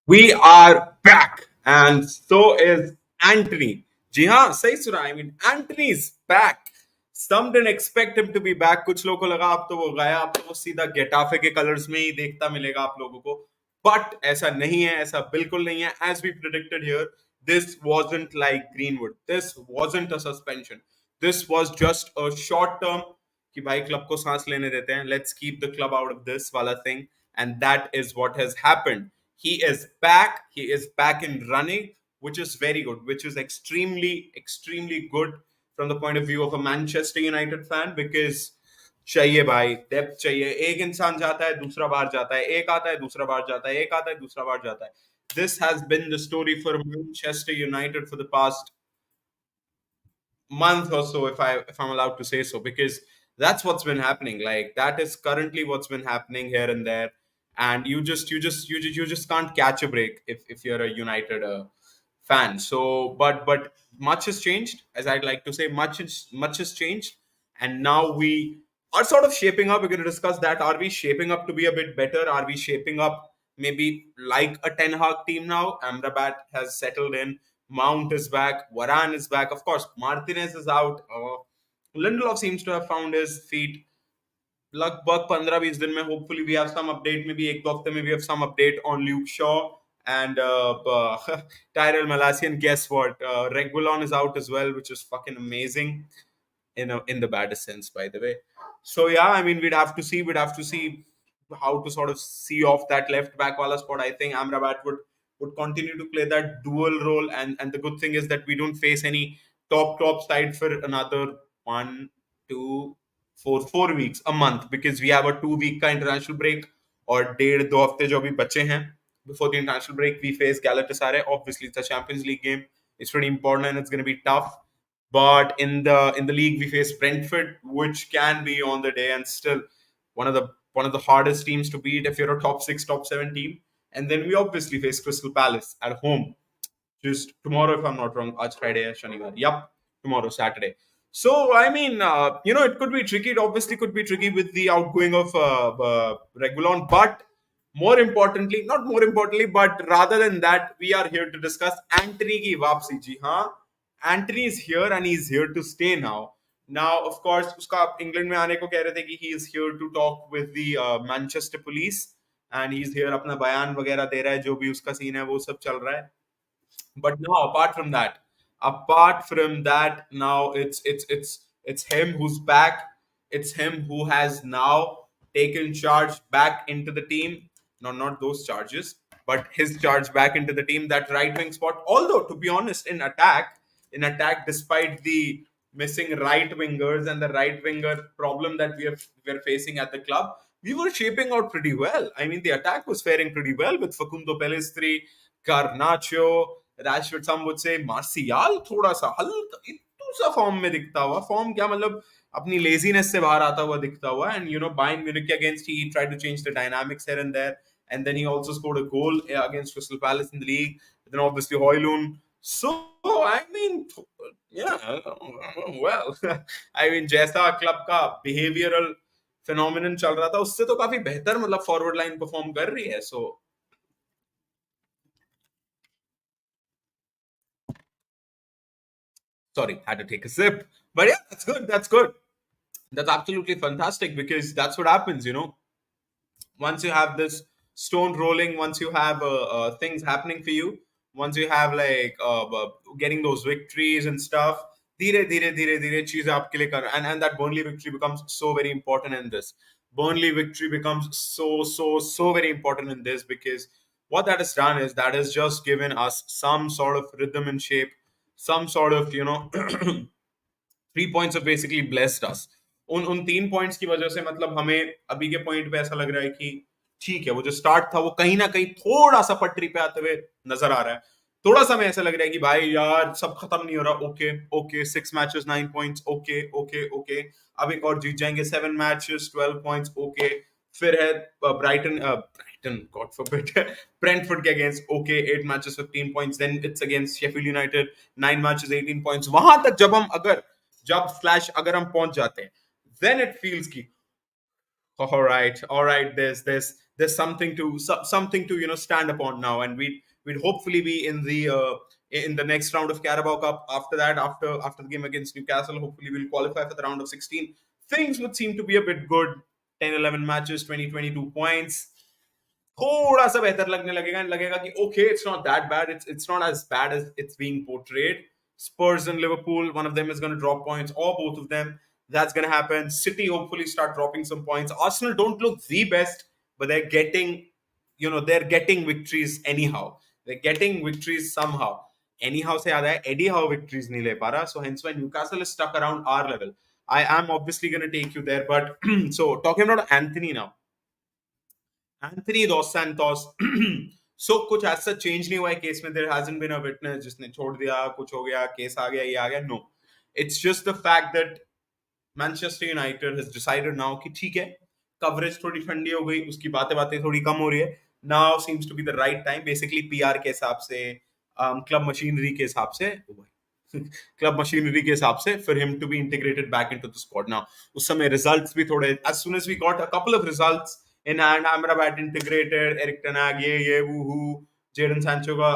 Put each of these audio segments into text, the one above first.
We are back, and so is Antony. जी हाँ सही सुना. I mean, Antony is back. Some didn't expect him to be back. कुछ लोगों को लगा अब तो वो गया, अब तो वो सीधा गेटाफे के कलर्स में ही देखता मिलेगा आप लोगों को. But ऐसा नहीं है, ऐसा बिल्कुल नहीं है. As we predicted here, this wasn't like Greenwood. This wasn't a suspension. This was just a short term कि भाई क्लब को सांस लेने देते हैं. Let's keep the club out of this वाला thing, and that is what has happened. He is back. He is back in running, which is very good, which is extremely good from the point of view of a Manchester United fan, because चाहिए भाई, depth चाहिए. एक इंसान जाता है, दूसरा बाहर जाता है, एक आता है, दूसरा बाहर जाता है, एक आता है, दूसरा बाहर जाता है. This has been the story for Manchester United for the past month or so, if I'm allowed to say so, because that's what's been happening. Like, that is currently what's been happening here and there, and you just can't catch a break if you're a United fan. So, but much has changed, as I'd like to say. Much has changed, and now we are sort of shaping up. We're going to discuss that. Are we shaping up to be a bit better? Are we shaping up maybe like a Ten Hag team now? Amrabat has settled in. Mount is back. Varane is back. Of course, Martinez is out. Lindelof seems to have found his feet. लगभग 15-20 दिन में hopefully we have some update. Maybe एक दो हफ्ते में we have some update on Luke Shaw and Tyrell Malacia. And guess what? Reguilon is out as well, which is fucking amazing in the baddest sense, by the way. So yeah, I mean, we'd have to see how to sort of see off that left back wala spot. I think Amrabat would continue to play that dual role, and the good thing is that we don't face any top side for another 1, 2, 4 weeks, a month, because we have a 2 week का international break और 1.5-2 हफ्ते जो अभी बचे हैं before the international break. We face Galatasaray. Obviously, it's a Champions League game. It's pretty important and it's going to be tough. But in the league, we face Brentford, which can be on the day, and still one of the hardest teams to beat if you're a top 6, top 7 team. And then we obviously face Crystal Palace at home just tomorrow, if I'm not wrong. Aaj Friday, Shanivar. Yup, tomorrow, Saturday. So, I mean, it could be tricky. It obviously could be tricky with the outgoing of Regulon. But not more importantly, but rather than that, we are here to discuss Antony ki वापसी. जी हाँ, Antony is here and he's here to stay now. Now, of course, उसका England में आने को कह रहे थे कि he is here to talk with the Manchester police, and he's here अपना बयान वगैरह दे रहा है. जो भी उसका सीन है वो सब चल रहा है. But now, apart from that, now it's him who's back. It's him who has now taken charge back into the team. No, not those charges, but his charge back into the team. That right wing spot. Although, to be honest, in attack, despite the missing right wingers and the right winger problem that we're facing at the club, we were shaping out pretty well. I mean, the attack was faring pretty well with Facundo Pellistri, Garnacho, Rashford. Some would say Martial थोड़ा सा हल्का इतू सा form में दिखता हुआ. Form क्या मतलब, अपनी लेजीनेस से बाहर आता हुआ दिखता हुआ. And Bayern Munich against, he tried to change the dynamics here and there, and then he also scored a goal against Crystal Palace in the league. Then obviously Højlund. So I mean, yeah, well, I mean, जैसा club का behavioral phenomenon चल रहा था, उससे तो काफी बेहतर मतलब फॉरवर्ड लाइन परफॉर्म कर रही है. So sorry, had to take a sip. But yeah, that's good. That's good. That's absolutely fantastic, because that's what happens. Once you have this stone rolling, once you have things happening for you, once you have like getting those victories and stuff, धीरे धीरे धीरे धीरे चीजें आपके लिए कर, and that Burnley victory becomes so very important in this. Burnley victory becomes so very important in this, because what that has done is that has just given us some sort of rhythm and shape, some sort of 3 points have basically blessed us. उन 3 points की वजह से मतलब हमें अभी के point पे ऐसा लग रहा है कि ठीक है, वो जो स्टार्ट था वो कहीं ना कहीं थोड़ा सा पटरी पे आते हुए नजर आ रहा है. थोड़ा सा में ऐसा लग रहा है कि भाई यार सब खत्म नहीं हो रहा. Okay okay, 6 matches 9 points. Okay okay okay, अब एक और जीत जाएंगे. 7 मैचेस 12 पॉइंट्स. ओके, फिर है ब्राइटन, गॉड फॉरबिड, ब्रेंटफोर्ड के against. Okay, 8 matches 15 points. Then it's against Sheffield United, 9 matches 18 points. वहां तक जब हम पहुंच जाते हैं, then it feels ki All right. There's something to something to stand upon now, and we'd hopefully be in the next round of Carabao Cup. After that, after the game against Newcastle, hopefully we'll qualify for the round of 16. Things would seem to be a bit good. 10-11 matches, 20-22 points. थोड़ा सा बेहतर लगने लगेगा and लगेगा कि okay, it's not that bad. It's not as bad as it's being portrayed. Spurs and Liverpool, one of them is going to drop points, or both of them. That's going to happen. City hopefully start dropping some points. Arsenal don't look the best, but they're getting victories anyhow. They're getting victories somehow. Anyhow से याद है Eddie Howe victories नहीं ले पा रहा. So hence why Newcastle is stuck around our level. I am obviously going to take you there, but so talking about Anthony now. Anthony Dos Santos. So कुछ ऐसा change नहीं हुआ है case में. There hasn't been a witness जिसने छोड़ दिया, कुछ हो गया, केस आ गया, ये आ गया. No, it's just the fact that Manchester United has decided now कि ठीक है, coverage थोड़ी ठंडी हो गई, उसकी बातें बातें थोड़ी कम हो रही है. Now seems to be the right time, basically PR के हिसाब से, club machinery के हिसाब से, club machinery के हिसाब से, for him to be integrated back into the squad. Now उस समय results भी थोड़े, as soon as we got a couple of results in hand, Amrabat integrated, Erik ten Hag ये woohoo, Jadon Sancho का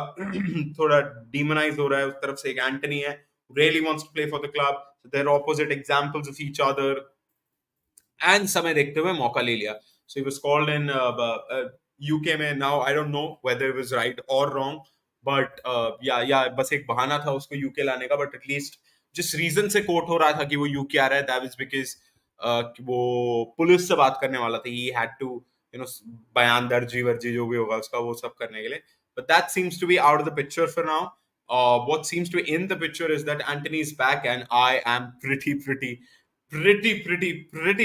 थोड़ा demonize हो रहा है, उस तरफ से एक Antony है, really wants to play for the club. So they're opposite examples of each other. And समय देखते हुए मौका ले लिया. So he was called in UK में. Now I don't know whether it was right or wrong, but yeah, बस एक बहाना था उसको UK लाने का. But at least जिस रीजन से कोट हो रहा था कि वो UK आ रहा है, that was because वो पुलिस से बात करने वाला था. He had to बयान दर्जी वर्जी जो भी होगा उसका वो सब करने के लिए. But that seems to be out of the picture for now. What seems to be in the picture is that Antony is back, and I am pretty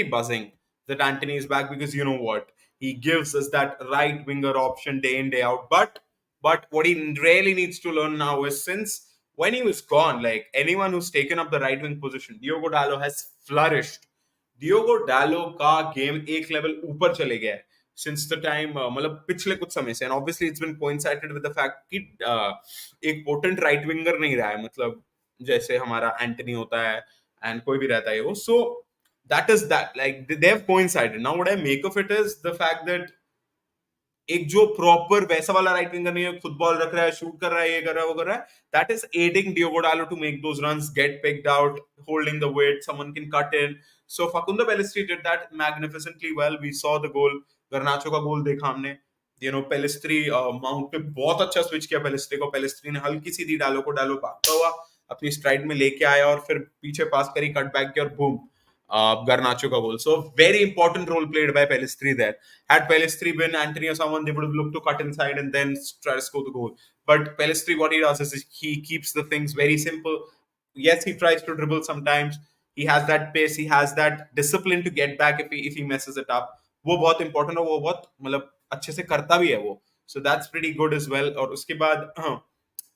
buzzing that Antony is back, because you know what? He gives us that right winger option day in, day out. But what he really needs to learn now is, since when he was gone, like anyone who's taken up the right wing position, Diogo Dalot has flourished. Diogo Dalot का game एक level ऊपर चले गया है since the time मतलब पिछले कुछ समय से. And obviously it's been coincided with the fact कि एक potent right winger नहीं रहा है, मतलब जैसे हमारा एंटनी होता है and कोई भी रहता है वो. So that is that, like they have coincided. Now what I make of it is the fact that एक जो प्रॉपर वैसा वाला राइट विंगर नहीं है, फुटबॉल रख रहा है, शूट कर रहा है, ये कर रहा है, वो कर रहा है, that is adding Diogo Dalot to make those runs, get picked out, holding the weight, someone can cut in. So Facundo Pellistri did that magnificently well. We saw the goal, Garnacho का गोल देखा हमने. Pellistri mount पे बहुत अच्छा switch किया Pellistri को. Pellistri ने हल्की सी दी डालो को, डालो भागता हुआ अपनी स्ट्राइड में लेके आया और फिर पीछे पास करी, कट बैक किया और boom, Garnacho ka goal. So very important role played by Pellistri there. Had Pellistri been Antony or someone, they would have looked to cut inside and then try to score the goal. But Pellistri, what he does is he keeps the things very simple. Yes, he tries to dribble sometimes. He has that pace. He has that discipline to get back if he messes it up. वो बहुत important है, वो बहुत मतलब अच्छे से करता भी है वो. So that's pretty good as well. और उसके बाद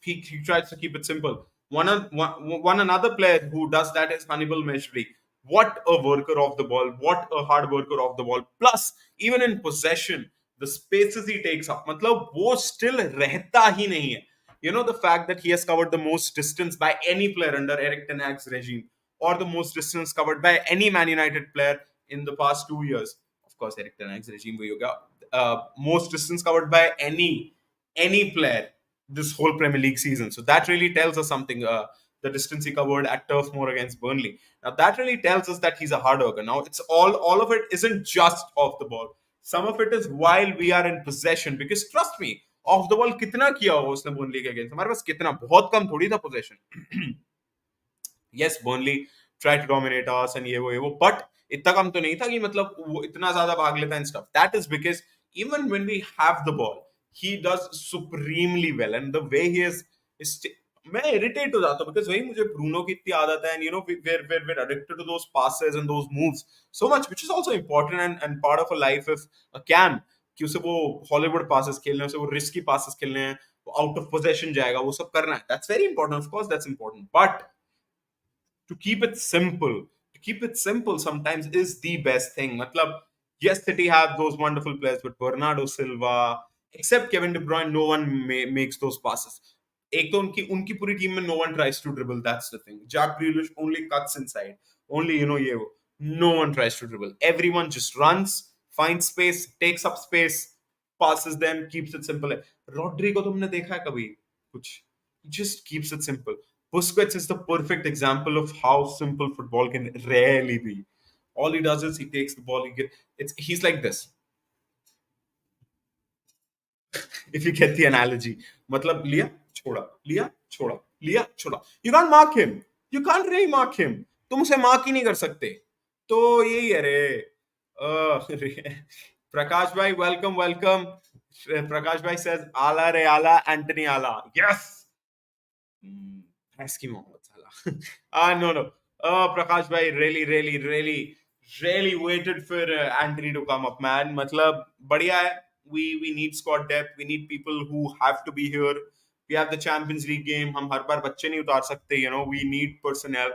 he tries to keep it simple. One another player who does that is Hannibal Mejbri. What a worker of the ball, what a hard worker of the ball. Plus, even in possession, the spaces he takes up, मतलब वो still रहता ही नहीं है. The fact that he has covered the most distance by any player under ERIK ten Hag's regime, or the most distance covered by any Man United player in the past 2 years. Of course, ERIK ten Hag's regime वही होगा. Most distance covered by any player this whole Premier League season. So that really tells us something. The distance he covered at Turf Moor against Burnley. Now that really tells us that he's a hard worker. Now it's all of it isn't just off the ball. Some of it is while we are in possession. Because trust me, off the ball कितना किया होगा उसने Burnley के against. हमारे पास कितना, बहुत कम थोड़ी था possession. Yes, Burnley tried to dominate us and ये वो, but इतना कम तो नहीं था कि मतलब वो इतना ज्यादा भाग लेता and stuff. That is because even when we have the ball, he does supremely well, and the way he is मैं irritate हो जाता हूँ because वही मुझे ब्रूनो की इतनी आदत है, and we're addicted to those passes and those moves so much, which is also important and part of a life of a Cam, कि उसे वो Hollywood passes खेलने हैं, उसे वो risky passes खेलने हैं, वो out of possession जाएगा, वो सब करना है. That's very important, of course that's important, but to keep it simple sometimes is the best thing. Matlab, yes, City have those wonderful players, but Bernardo Silva, except Kevin De Bruyne, no one makes those passes. एक तो उनकी पूरी team में no one tries to dribble. That's the thing. Jack Grealish only cuts inside. Only ये वो. No one tries to dribble. Everyone just runs. finds space, takes up space, passes them, keeps it simple. Rodri को तुमने देखा है कभी कुछ? He just keeps it simple. Busquets is the perfect example of how simple football can rarely be. All he does is he takes the ball, he's like this. If you get the analogy, मतलब लिया छोड़ा लिया छोड़ा. You can't mark him. You can't really mark him. तुम उसे mark ही नहीं कर सकते. तो यही है रे. Prakash bhai, welcome. Prakash bhai says, "Ala re ala, Antony ala." Yes. Ask him Mohammed Salah. No. Prakash bhai really waited for Antony to come up, man. Matlab, badhiya hai. We need squad depth. We need people who have to be here. We have the Champions League game. हम हर बार बच्चे नहीं उतार सकते. We need personnel,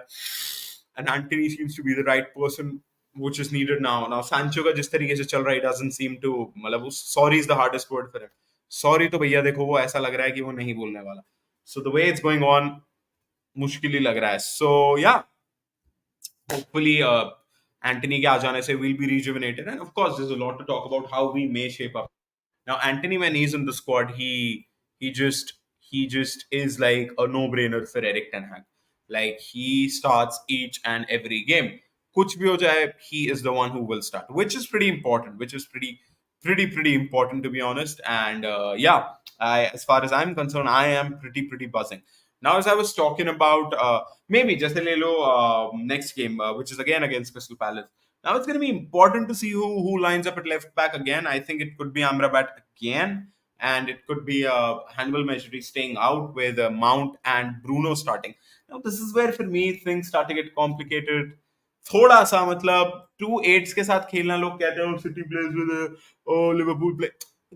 and Antony seems to be the right person, which is needed now. Now Sancho का जिस तरीके से चल रहा है, doesn't seem to, मतलब sorry is the hardest word for him. Sorry तो भैया देखो वो ऐसा लग रहा है कि वो नहीं बोलने वाला. So the way it's going on, मुश्किल ही लग रहा है. So yeah, hopefully Antony के आ जाने से we'll be rejuvenated, and of course there's a lot to talk about how we may shape up. Now Antony, when he's in the squad, he just is like a no-brainer for ERIK ten Hag. Like he starts each and every game. Kuch bhi ho jaye, he is the one who will start, which is pretty important. Which is pretty important, to be honest. And yeah, as far as I'm concerned, I am pretty buzzing. Now, as I was talking about, maybe just a little next game, which is again against Crystal Palace. Now it's going to be important to see who lines up at left back again. I think it could be Amrabat again, and it could be Hannibal Mejri staying out with Mount and Bruno starting. Now this is where for me things start to get complicated. थोड़ा सा मतलब 2-8s के साथ खेलना, लोग कहते हैं City plays with Liverpool play.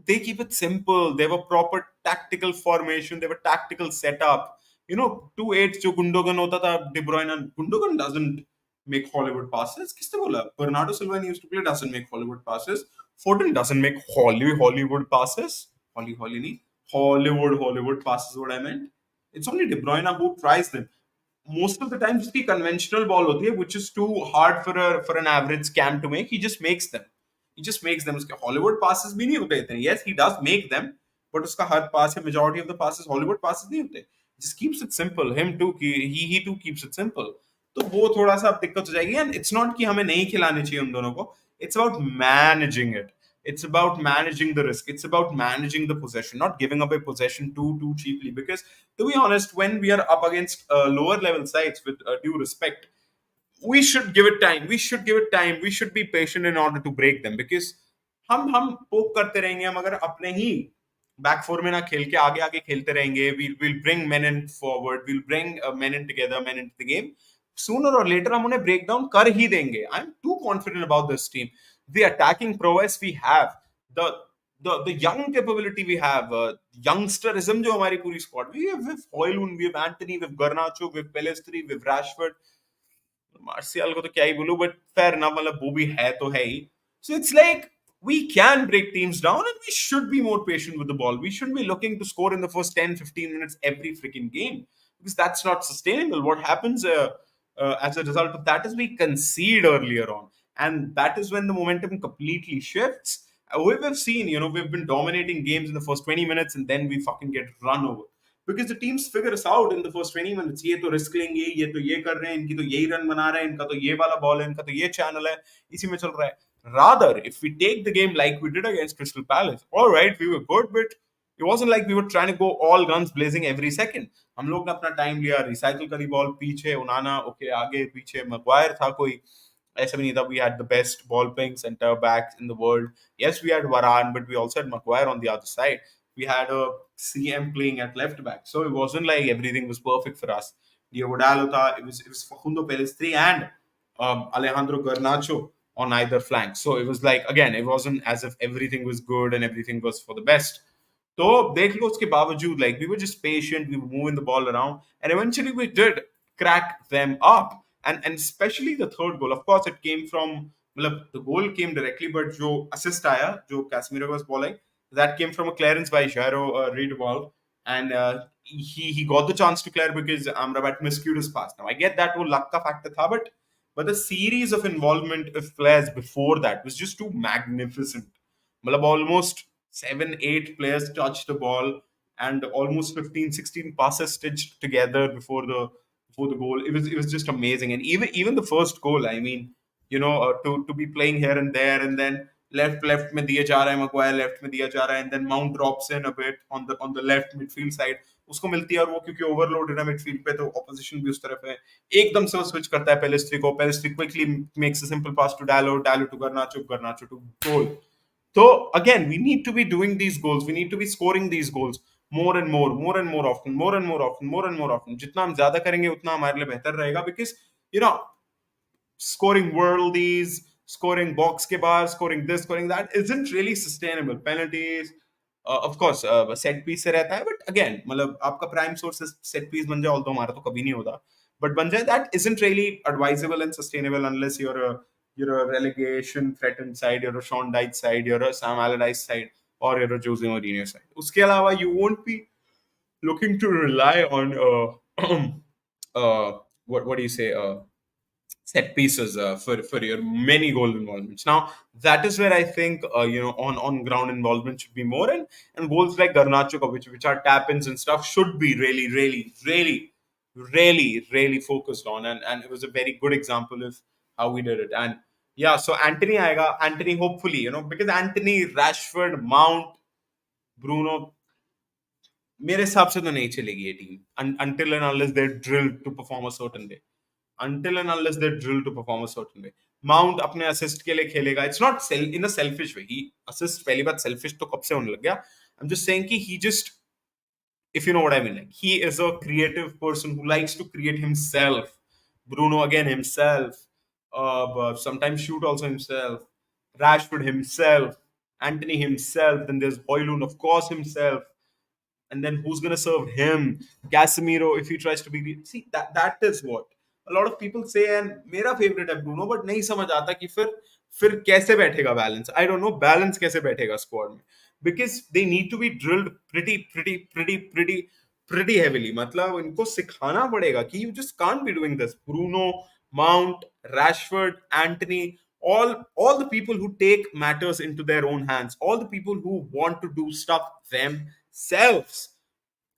They keep it simple. They have a proper tactical formation. They have a tactical setup. 2-8 जो गुंडोगन होता था, De Bruyne. Gundogan doesn't make Hollywood passes. किसने बोला? Bernardo Silva, when he used to play, doesn't make Hollywood passes. Foden doesn't make Hollywood passes. Hollywood passes, what I meant. It's only De Bruyne who tries them. Most of the time उसकी conventional ball होती है, which is too hard for an average scam to make. He just makes them. उसके Hollywood passes भी नहीं होते इतने. Yes, he does make them, but उसका हर pass, majority of the passes Hollywood passes नहीं होते. Just keeps it simple. Him too, he too keeps it simple. तो वो थोड़ा सा अब दिक्कत हो जाएगी. And it's not कि हमें नहीं खिलाने चाहिए उन दोनों को. It's about managing it. It's about managing the risk. It's about managing the possession, not giving up a possession too cheaply. Because to be honest, when we are up against lower level sides, with due respect, we should give it time. We should be patient in order to break them. Because हम पोक करते रहेंगे, हम अगर अपने ही back four में ना खेल के आगे खेलते रहेंगे, we'll bring men in forward, we'll bring men in together, men into the game. Sooner or later हम उन्हें break down कर ही देंगे. I'm too confident about this team. The attacking prowess we have, the young capability we have, youngsterism जो हमारी पूरी squad, we have Højlund, we have Antony, we have Garnacho, we have Pellistri, we have Rashford. Martial को तो क्या ही बोलूं, but fair enough, मतलब वो भी है तो है ही. So it's like we can break teams down, and we should be more patient with the ball. We shouldn't be looking to score in the first 10-15 minutes every freaking game, because that's not sustainable. What happens as a result of that is we concede earlier on, and that is when the momentum completely shifts. We've seen, we've been dominating games in the first 20 minutes, and then we fucking get run over. Because the teams figure us out in the first 20 minutes. ये तो risk लेंगे, ये तो ये कर रहे हैं, इनकी तो यही रन बना रहे हैं, इनका तो ये वाला बॉल है, इनका तो ये चैनल है, इसी में चल रहा है. Rather, if we take the game like we did against Crystal Palace, all right, we were good, but it wasn't like we were trying to go all guns blazing every second. हम लोग ने अपना time लिया, recycle करी ball, पीछे उनाना, okay आगे पीछे Maguire था कोई, ऐसा भी नहीं था. We had the best ball playing centre backs in the world. Yes, we had Varane, but we also had Maguire on the other side. We had a CM playing at left back, so it wasn't like everything was perfect for us. Diego Dallo tha, it was Facundo Pellistri and Alejandro Garnacho on either flank. So it was like, again, it wasn't as if everything was good and everything was for the best. तो देख लो उसके बावजूद, like, we were just patient, we were moving the ball around, and eventually we did crack them up. And especially the third goal, of course, it came from, the goal came directly, but जो assist आया, जो Casemiro was bowling, that came from a clearance by Jairo Riedewald, and he got the chance to clear because Amrabat miscued his pass. Now I get that वो luck का factor था, but but the series of involvement of players before that was just too magnificent. Malab almost 7, 8 players touched the ball, and almost 15, 16 passes stitched together before the goal. It was just amazing. And even the first goal, I mean, to be playing here and there, and then left में दिया जा रहा है, Maguire left में दिया जा रहा है, and then Mount drops in a bit on the left midfield side, उसको मिलती है, और वो क्योंकि ओवरलोड है ना मिडफील्ड पे, तो ऑपोजिशन भी उस तरफ है, एकदम से वो स्विच करता है Pellistri quickly makes a simple pass to Dalot to Garnacho to goal. So again, we need to be doing these goals. We need to be scoring these goals more and more often, more and more often. जितना हम ज्यादा करेंगे उतना हमारे लिए बेहतर रहेगा, because you know scoring worldies, scoring box ke bar, scoring this, scoring that isn't really sustainable. Penalties, of course, set piece से रहता है, but again, मतलब आपका prime source is set piece बन जाए, although हमारा तो कभी नहीं होता, but बन जाए, that isn't really advisable and sustainable unless you're a relegation threatened side, you're a Sean Dyche side, you're a Sam Allardyce side, or you're a Jose Mourinho side. उसके अलावा you won't be looking to rely on what do you say, set pieces for your many goal involvements. Now that is where I think on ground involvement should be more, and goals like Garnacho, which are tap ins and stuff, should be really really really really really focused on, and it was a very good example of how we did it. And yeah, so Antony aega, Antony hopefully, because Antony, Rashford, Mount, Bruno, मेरे हिसाब से तो नहीं चलेगी ये team until and unless they're drilled to perform a certain way. Until and unless they're drilled to perform a certain way. Mount अपने assist के लिए खेलेगा. It's not in a selfish way. He assist पहली बात selfish तो कब से होने लग गया. I'm just saying कि he just, if you know what I mean, like he is a creative person who likes to create himself. Bruno again himself. But sometimes shoot also himself. Rashford himself. Antony himself. Then there's Hoylund, of course, himself. And then who's gonna serve him? Casemiro, if he tries to be, see, that is what a lot of people say, and मेरा favorite है Bruno, but नहीं समझ आता कि फिर कैसे बैठेगा balance. I don't know balance कैसे बैठेगा squad में, because they need to be drilled pretty heavily. मतलब इनको सिखाना पड़ेगा कि you just can't be doing this. Bruno, Mount, Rashford, Antony, all the people who take matters into their own hands, all the people who want to do stuff themselves,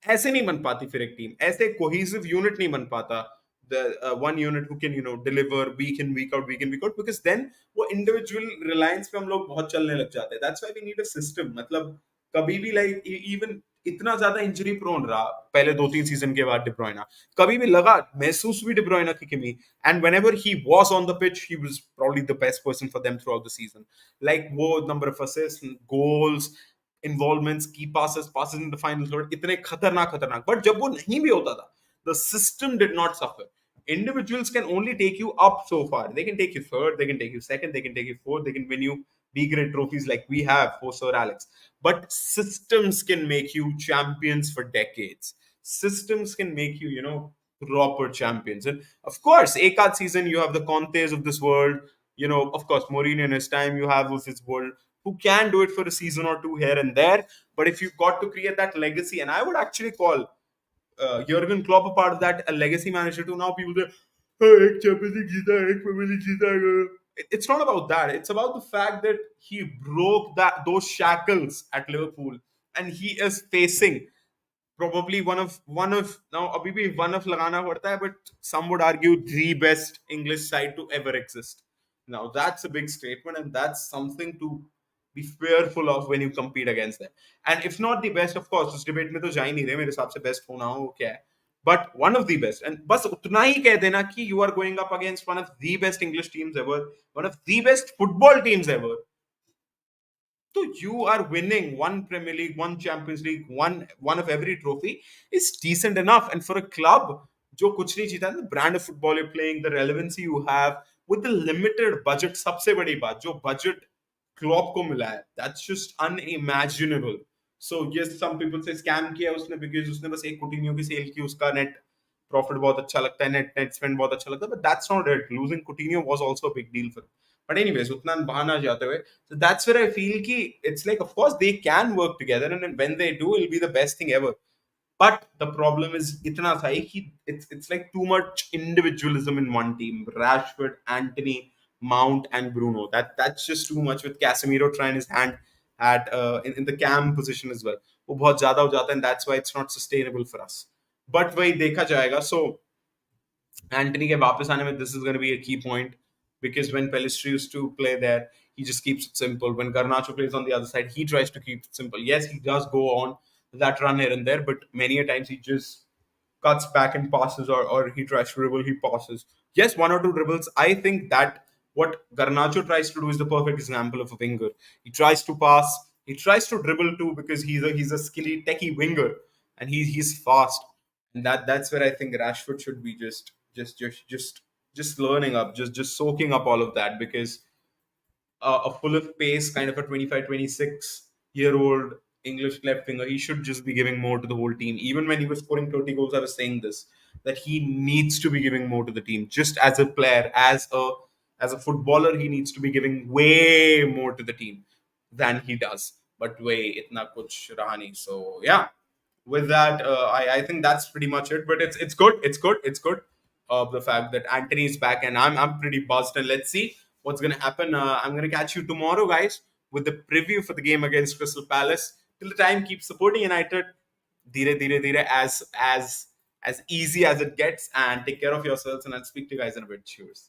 ऐसे नहीं बन पाती फिर एक टीम, ऐसे कोहेसिव यूनिट नहीं बन पाता. The one unit who can deliver week in week out, because then वो individual reliance पे हम लोग बहुत चलने लग जाते हैं. That's why we need a system. मतलब कभी भी like even इतना ज्यादा इंजरी प्रोन रहा पहले 2-3 सीजन के बाद डिब्रोइना, कभी भी लगा महसूस भी डिब्रोइना की कमी, and whenever he was on the pitch he was probably the best person for them throughout the season. Like वो number of assists, goals, involvements, key passes in the final third, इतने खतरनाक, but जब वो नहीं भी होता था, the system did not suffer. Individuals can only take you up so far. They can take you third, they can take you second, they can take you fourth, they can win you B-grade trophies like we have for Sir Alex. But systems can make you champions for decades. Systems can make you, proper champions. And of course, Ekad season, you have the Contes of this world. Of course, Mourinho in his time, you have of his world, who can do it for a season or two here and there. But if you've got to create that legacy, and I would actually call Jurgen Klopp a part of that, a legacy manager too. Now people say, "Hey, ek Champions League jeeta, ek Premier League jeeta." It's not about that. It's about the fact that he broke those shackles at Liverpool, and he is facing probably one of now abhi bhi one of lagana padta hai, but some would argue the best English side to ever exist. Now that's a big statement, and that's something to be fearful of when you compete against them. And if not the best, of course, उस debate में तो जा ही नहीं रहे मेरे हिसाब से best होना हो क्या है, but one of the best. And बस उतना ही कह देना कि you are going up against one of the best English teams ever, one of the best football teams ever. So you are winning one Premier League, one Champions League, one of every trophy is decent enough. And for a club जो कुछ नहीं जीता, the brand of football you're playing, the relevancy you have with the limited budget, सबसे बड़ी बात जो budget Klopp को मिला है, that's just unimaginable. So yes, some people say scam किया उसने because उसने बस एक Coutinho की sale की, उसका net profit बहुत अच्छा लगता है, net spend बहुत अच्छा लगता है, but that's not it. Losing Coutinho was also a big deal for him. But anyways, उतना बहाना जाते हुए, so that's where I feel कि it's like, of course they can work together, and when they do, it'll be the best thing ever. But the problem is itna tha, it's like too much individualism in one team. Rashford, Antony, Mount, and Bruno. That's just too much, with Casemiro trying his hand at in the cam position as well. वो बहुत ज़्यादा हो जाता है, and that's why it's not sustainable for us. But वही देखा जाएगा. So Antony के वापस आने में, this is going to be a key point, because when Pellistri used to play there, he just keeps it simple. When Garnacho plays on the other side, he tries to keep it simple. Yes, he does go on that run here and there, but many a times he just cuts back and passes, or he tries to dribble, he passes. Yes, one or two dribbles. I think that what Garnacho tries to do is the perfect example of a winger. He tries to pass, he tries to dribble too, because he's a skilly, techie winger, and he's fast. And that's where I think Rashford should be just learning up, just soaking up all of that, because a full of pace kind of a 25, 26 year old English left winger, he should just be giving more to the whole team. Even when he was scoring 30 goals, I was saying this, that he needs to be giving more to the team. Just as a player, as a footballer, he needs to be giving way more to the team than he does. But way itna kuch raha nahi. So yeah, with that, I think that's pretty much it. But it's good. It's good. The fact that Anthony is back, and I'm pretty buzzed. And let's see what's gonna happen. I'm gonna catch you tomorrow, guys, with the preview for the game against Crystal Palace. Till the time, keep supporting United. Dire, dire, dire, as easy as it gets, and take care of yourselves. And I'll speak to you guys in a bit. Cheers.